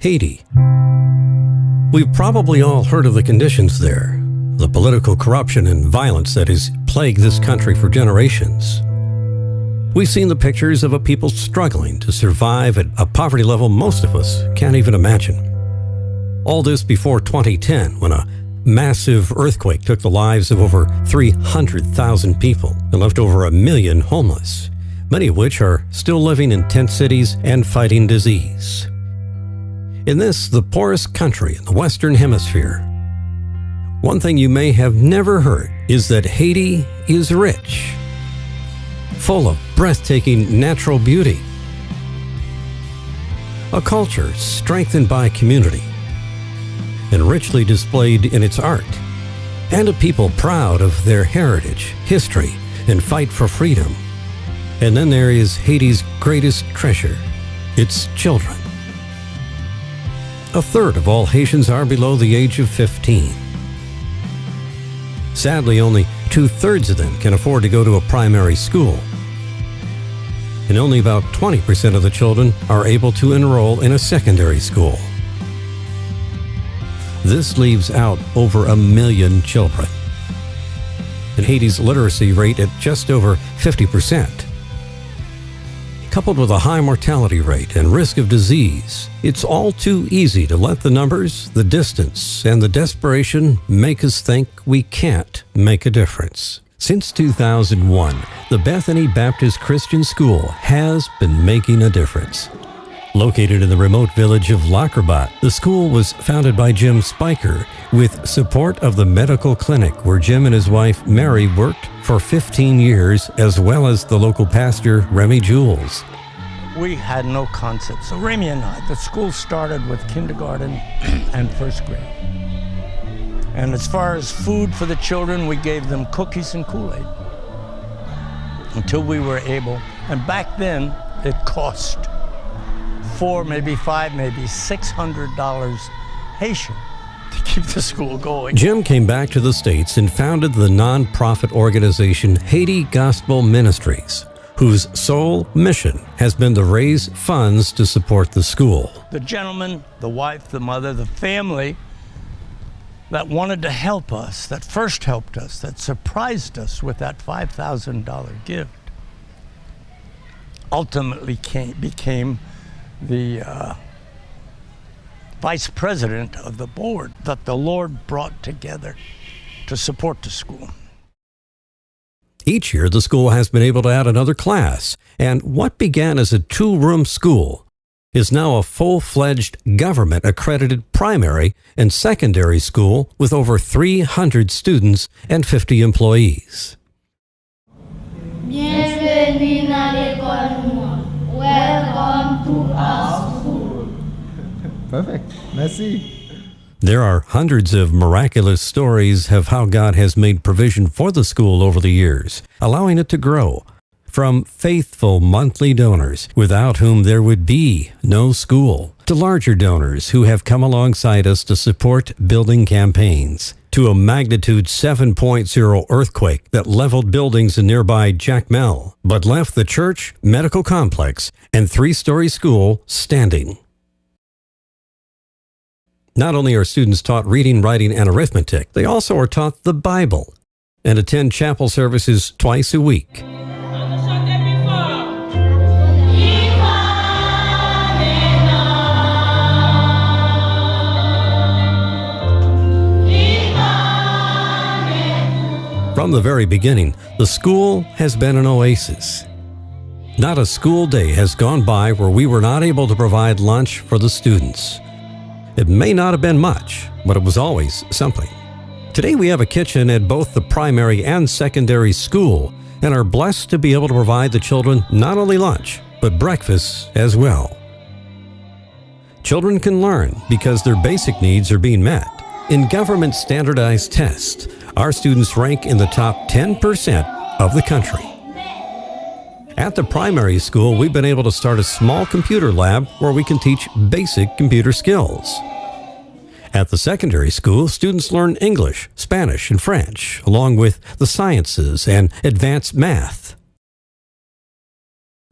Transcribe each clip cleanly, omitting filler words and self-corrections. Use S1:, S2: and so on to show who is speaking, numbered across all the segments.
S1: Haiti. We've probably all heard of the conditions there, the political corruption and violence that has plagued this country for generations. We've seen the pictures of a people struggling to survive at a poverty level most of us can't even imagine. All this before 2010, when a massive earthquake took the lives of over 300,000 people and left over 1 million homeless, many of which are still living in tent cities and fighting disease. In this, the poorest country in the Western Hemisphere, one thing you may have never heard is that Haiti is rich, full of breathtaking natural beauty, a culture strengthened by community and richly displayed in its art, and a people proud of their heritage, history, and fight for freedom. And then there is Haiti's greatest treasure, its children. A third of all Haitians are below the age of 15. Sadly, only 2/3 of them can afford to go to a primary school. And only about 20% of the children are able to enroll in a secondary school. This leaves out over 1 million children. And Haiti's literacy rate at just over 50%. Coupled with a high mortality rate and risk of disease, it's all too easy to let the numbers, the distance, and the desperation make us think we can't make a difference. Since 2001, the Bethany Baptist Christian School has been making a difference. Located in the remote village of Lacrabat, the school was founded by Jim Speicher with support of the medical clinic where Jim and his wife Mary worked for 15 years, as well as the local pastor Remy Jules.
S2: We had no concept. So Remy and I, the school started with kindergarten and first grade. And as far as food for the children, we gave them cookies and Kool-Aid until we were able. And back then, it cost $400, maybe $500, maybe $600 Haitian to keep the school going.
S1: Jim came back to the States and founded the nonprofit organization Haiti Gospel Ministries, whose sole mission has been to raise funds to support the school.
S2: The gentleman, the wife, the mother, the family that wanted to help us, that first helped us, that surprised us with that $5,000 gift, ultimately became the vice president of the board that the Lord brought together to support the school.
S1: Each year, the school has been able to add another class, and what began as a 2-room school is now a full-fledged government-accredited primary and secondary school with over 300 students and 50 employees.
S3: Bienvenue dans l'école. Welcome to our school.
S4: Perfect. Merci.
S1: There are hundreds of miraculous stories of how God has made provision for the school over the years, allowing it to grow. From faithful monthly donors, without whom there would be no school, to larger donors who have come alongside us to support building campaigns, to a magnitude 7.0 earthquake that leveled buildings in nearby Jacmel, but left the church, medical complex, and 3-story school standing. Not only are students taught reading, writing, and arithmetic, they also are taught the Bible and attend chapel services twice a week. From the very beginning, the school has been an oasis. Not a school day has gone by where we were not able to provide lunch for the students. It may not have been much, but it was always something. Today we have a kitchen at both the primary and secondary school and are blessed to be able to provide the children not only lunch, but breakfast as well. Children can learn because their basic needs are being met. In government standardized tests, our students rank in the top 10% of the country. At the primary school, we've been able to start a small computer lab where we can teach basic computer skills. At the secondary school, students learn English, Spanish, and French, along with the sciences and advanced math.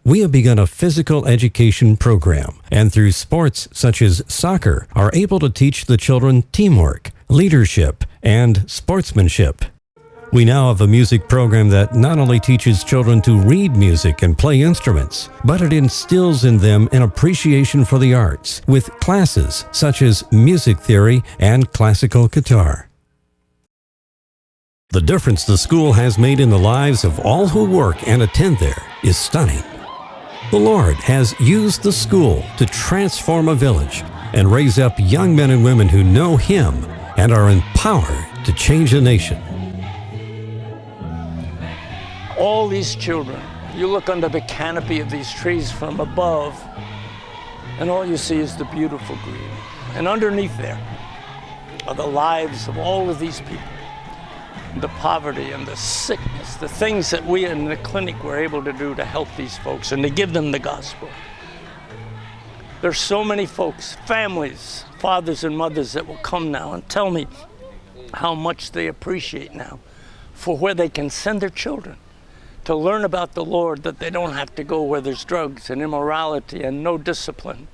S1: We have begun a physical education program, and through sports such as soccer, are able to teach the children teamwork, leadership, and sportsmanship. We now have a music program that not only teaches children to read music and play instruments, but it instills in them an appreciation for the arts with classes such as music theory and classical guitar. The difference the school has made in the lives of all who work and attend there is stunning. The Lord has used the school to transform a village and raise up young men and women who know Him and are empowered to change a nation.
S2: All these children, you look under the canopy of these trees from above, and all you see is the beautiful green. And underneath there are the lives of all of these people. The poverty and the sickness, the things that we in the clinic were able to do to help these folks and to give them the gospel. There's so many folks, families, fathers and mothers that will come now and tell me how much they appreciate now for where they can send their children to learn about the Lord, that they don't have to go where there's drugs and immorality and no discipline.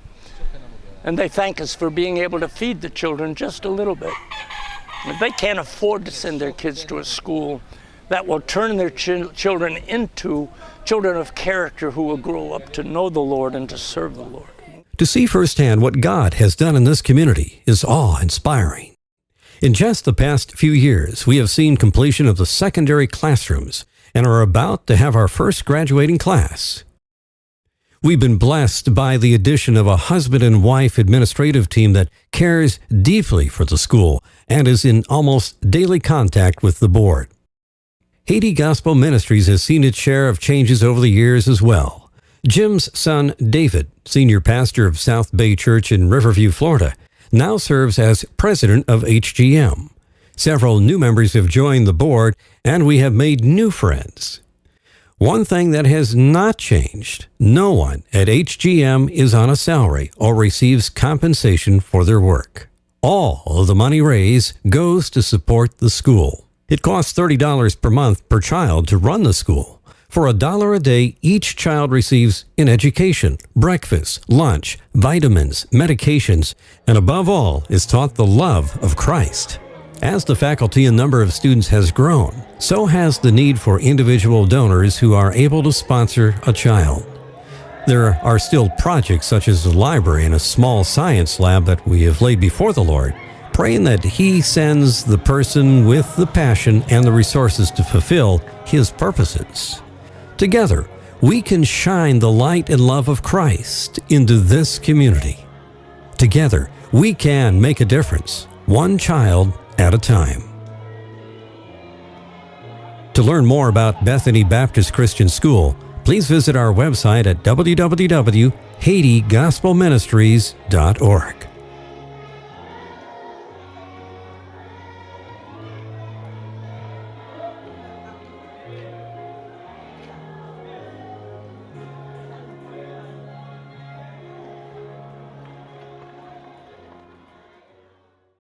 S2: And they thank us for being able to feed the children just a little bit. If they can't afford to send their kids to a school that will turn their children into children of character who will grow up to know the Lord and to serve the Lord.
S1: To see firsthand what God has done in this community is awe-inspiring. In just the past few years, we have seen completion of the secondary classrooms and are about to have our first graduating class. We've been blessed by the addition of a husband and wife administrative team that cares deeply for the school and is in almost daily contact with the board. Haiti Gospel Ministries has seen its share of changes over the years as well. Jim's son, David, senior pastor of South Bay Church in Riverview, Florida, now serves as president of HGM. Several new members have joined the board, and we have made new friends. One thing that has not changed, no one at HGM is on a salary or receives compensation for their work. All of the money raised goes to support the school. It costs $30 per month per child to run the school. For $1 a day, each child receives an education, breakfast, lunch, vitamins, medications, and above all is taught the love of Christ. As the faculty and number of students has grown, so has the need for individual donors who are able to sponsor a child. There are still projects such as the library and a small science lab that we have laid before the Lord, praying that He sends the person with the passion and the resources to fulfill His purposes. Together, we can shine the light and love of Christ into this community. Together, we can make a difference, one child at a time. To learn more about Bethany Baptist Christian School, please visit our website at www.HaitiGospelMinistries.org.